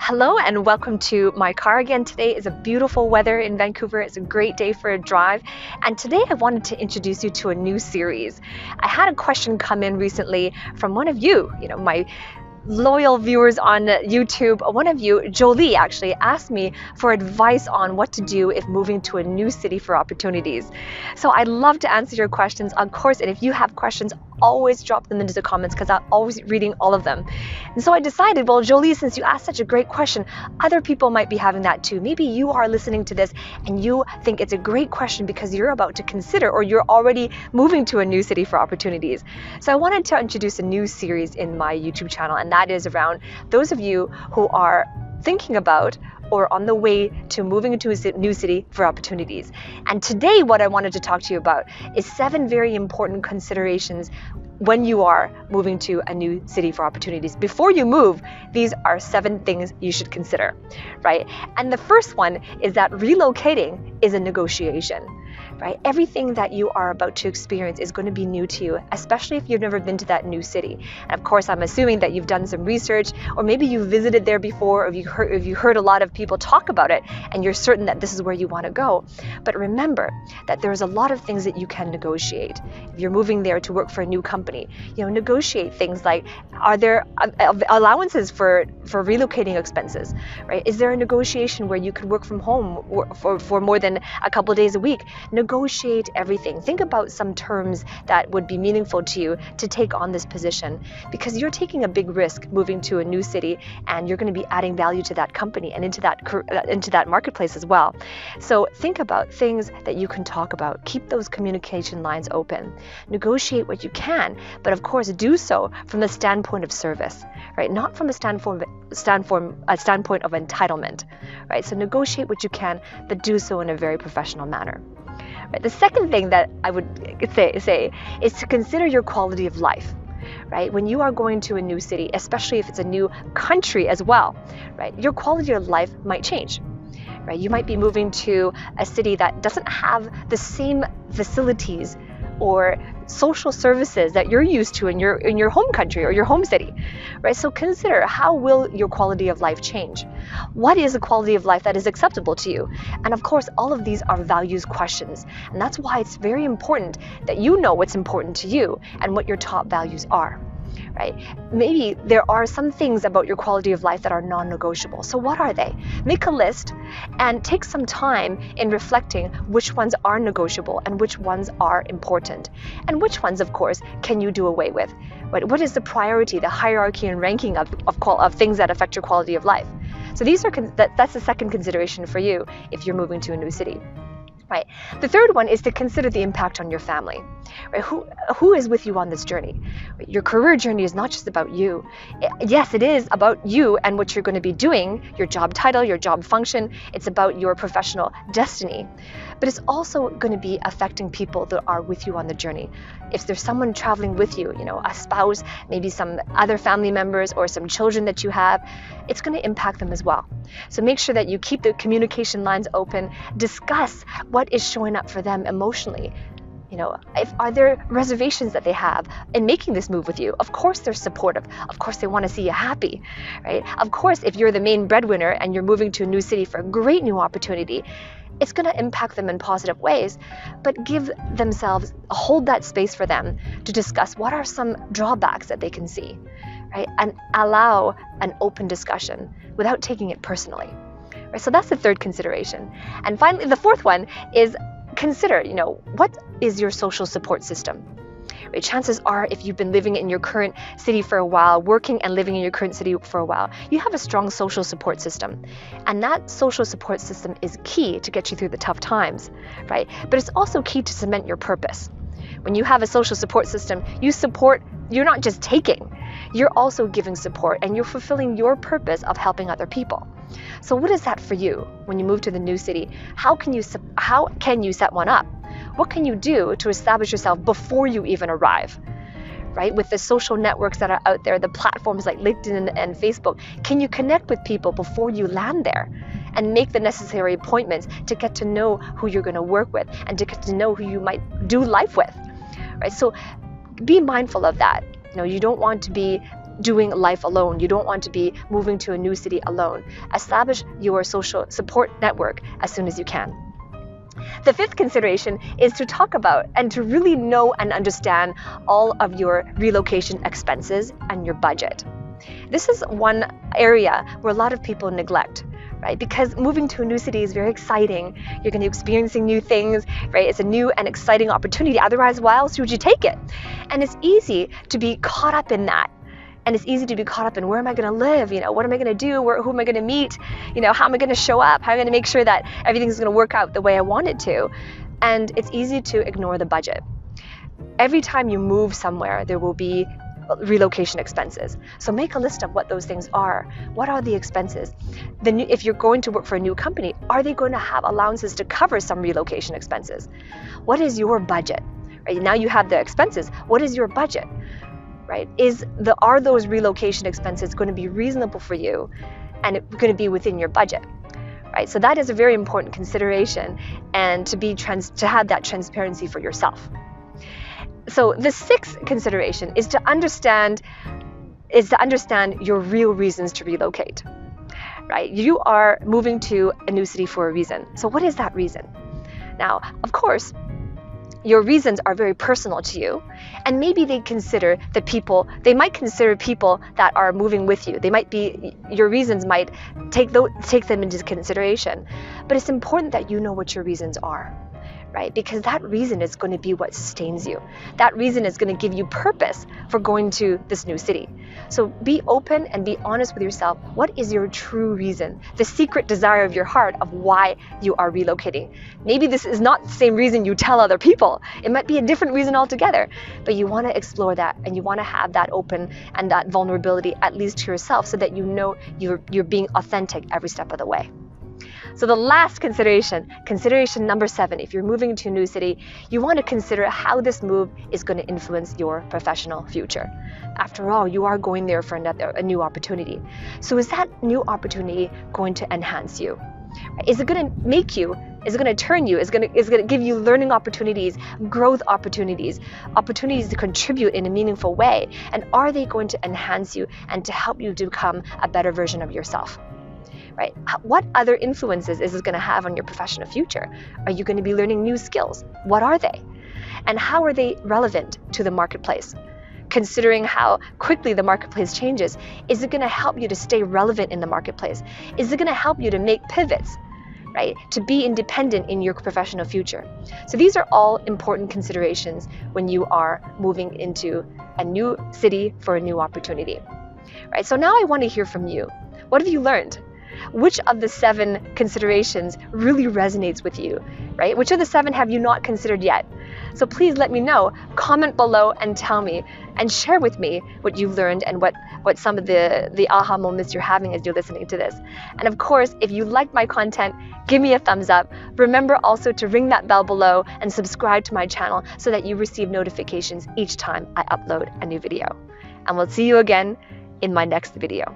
Hello and welcome to my car again. Today is a beautiful weather in Vancouver. It's a great day for a drive. And today I wanted to introduce you to a new series. I had a question come in recently from one of you, my loyal viewers on YouTube. One of you, Jolie, actually asked me for advice on what to do if moving to a new city for opportunities. So I'd love to answer your questions, of course, and if you have questions, always drop them into the comments because I'm always reading all of them. And so I decided, well, Jolie, since you asked such a great question, other people might be having that too. Maybe you are listening to this and you think it's a great question because you're about to consider or you're already moving to a new city for opportunities. So I wanted to introduce a new series in my YouTube channel, and that is around those of you who are thinking about or on the way to moving into a new city for opportunities. And today what I wanted to talk to you about is 7 very important considerations when you are moving to a new city for opportunities. Before you move, these are 7 things you should consider, right? And the first one is that relocating is a negotiation. Right? Everything that you are about to experience is going to be new to you, especially if you've never been to that new city. And of course, I'm assuming that you've done some research, or maybe you visited there before, or if you heard a lot of people talk about it, and you're certain that this is where you want to go. But remember that there's a lot of things that you can negotiate. If you're moving there to work for a new company, negotiate things like, are there allowances for relocating expenses, right? Is there a negotiation where you could work from home for more than a couple of days a week? Negotiate everything. Think about some terms that would be meaningful to you to take on this position, because you're taking a big risk moving to a new city, and you're going to be adding value to that company and into that marketplace as well. So think about things that you can talk about. Keep those communication lines open. Negotiate what you can, but of course do so from the standpoint of service, right? Not from a standpoint of entitlement, right? So negotiate what you can, but do so in a very professional manner. Right. The second thing that I would say is to consider your quality of life, right? When you are going to a new city, especially if it's a new country as well, right? Your quality of life might change, right? You might be moving to a city that doesn't have the same facilities or social services that you're used to in your home country or your home city, right? So consider, how will your quality of life change? What is a quality of life that is acceptable to you? And of course, all of these are values questions, and that's why it's very important that you know what's important to you and what your top values are. Right? Maybe there are some things about your quality of life that are non-negotiable. So what are they? Make a list and take some time in reflecting which ones are negotiable and which ones are important. And which ones, of course, can you do away with? Right? What is the priority, the hierarchy and ranking of things that affect your quality of life? So that's the second consideration for you if you're moving to a new city. Right. The third one is to consider the impact on your family. Right? Who is with you on this journey? Your career journey is not just about you. Yes, it is about you and what you're going to be doing, your job title, your job function. It's about your professional destiny. But it's also going to be affecting people that are with you on the journey. If there's someone traveling with you, a spouse, maybe some other family members or some children that you have, it's going to impact them as well. So make sure that you keep the communication lines open. Discuss what is showing up for them emotionally. Are there reservations that they have in making this move with you? Of course they're supportive. Of course they want to see you happy, right? Of course, if you're the main breadwinner and you're moving to a new city for a great new opportunity, it's going to impact them in positive ways, but hold that space for them to discuss what are some drawbacks that they can see, right? And allow an open discussion without taking it personally, right? So that's the third consideration. And finally, the fourth one is consider, what is your social support system? Right? Chances are, if you've been living in your current city for a while, working and living in your current city for a while, you have a strong social support system. And that social support system is key to get you through the tough times, right? But it's also key to cement your purpose. When you have a social support system, you're not just taking, you're also giving support, and you're fulfilling your purpose of helping other people. So what is that for you when you move to the new city? How can you set one up? What can you do to establish yourself before you even arrive? Right? With the social networks that are out there, the platforms like LinkedIn and Facebook, can you connect with people before you land there and make the necessary appointments to get to know who you're going to work with and to get to know who you might do life with? Right? So be mindful of that. You don't want to be doing life alone. You don't want to be moving to a new city alone. Establish your social support network as soon as you can. The fifth consideration is to talk about and to really know and understand all of your relocation expenses and your budget. This is one area where a lot of people neglect, right? Because moving to a new city is very exciting. You're going to be experiencing new things, right? It's a new and exciting opportunity. Otherwise, why else would you take it? And it's easy to be caught up in that. And it's easy to be caught up in, where am I going to live? What am I going to do? Who am I going to meet? How am I going to show up? How am I going to make sure that everything's going to work out the way I want it to? And it's easy to ignore the budget. Every time you move somewhere, there will be relocation expenses. So make a list of what those things are. What are the expenses? If you're going to work for a new company, are they going to have allowances to cover some relocation expenses? What is your budget? Right now you have the expenses. What is your budget? Right? Are those relocation expenses going to be reasonable for you, and it's going to be within your budget? Right? So that is a very important consideration, and to have that transparency for yourself. So the sixth consideration is to understand your real reasons to relocate. Right? You are moving to a new city for a reason. So what is that reason? Now, of course, your reasons are very personal to you, and maybe they might consider people that are moving with you. Your reasons might take them into consideration. But it's important that you know what your reasons are, right? Because that reason is going to be what sustains you. That reason is going to give you purpose for going to this new city. So be open and be honest with yourself. What is your true reason? The secret desire of your heart of why you are relocating. Maybe this is not the same reason you tell other people. It might be a different reason altogether. But you want to explore that, and you want to have that open and that vulnerability at least to yourself, so that you know you're being authentic every step of the way. So the last consideration number 7, if you're moving to a new city, you want to consider how this move is going to influence your professional future. After all, you are going there for a new opportunity. So is that new opportunity going to enhance you? Is it going to make you? Is it going to turn you? Is it going to give you learning opportunities, growth opportunities to contribute in a meaningful way? And are they going to enhance you and to help you to become a better version of yourself? Right? What other influences is this going to have on your professional future? Are you going to be learning new skills? What are they? And how are they relevant to the marketplace? Considering how quickly the marketplace changes, is it going to help you to stay relevant in the marketplace? Is it going to help you to make pivots, right? To be independent in your professional future? So these are all important considerations when you are moving into a new city for a new opportunity, right? So now I want to hear from you. What have you learned? Which of the 7 considerations really resonates with you, right? Which of the 7 have you not considered yet? So please let me know. Comment below and tell me, and share with me what you've learned and what some of the aha moments you're having as you're listening to this. And of course, if you like my content, give me a thumbs up. Remember also to ring that bell below and subscribe to my channel so that you receive notifications each time I upload a new video. And we'll see you again in my next video.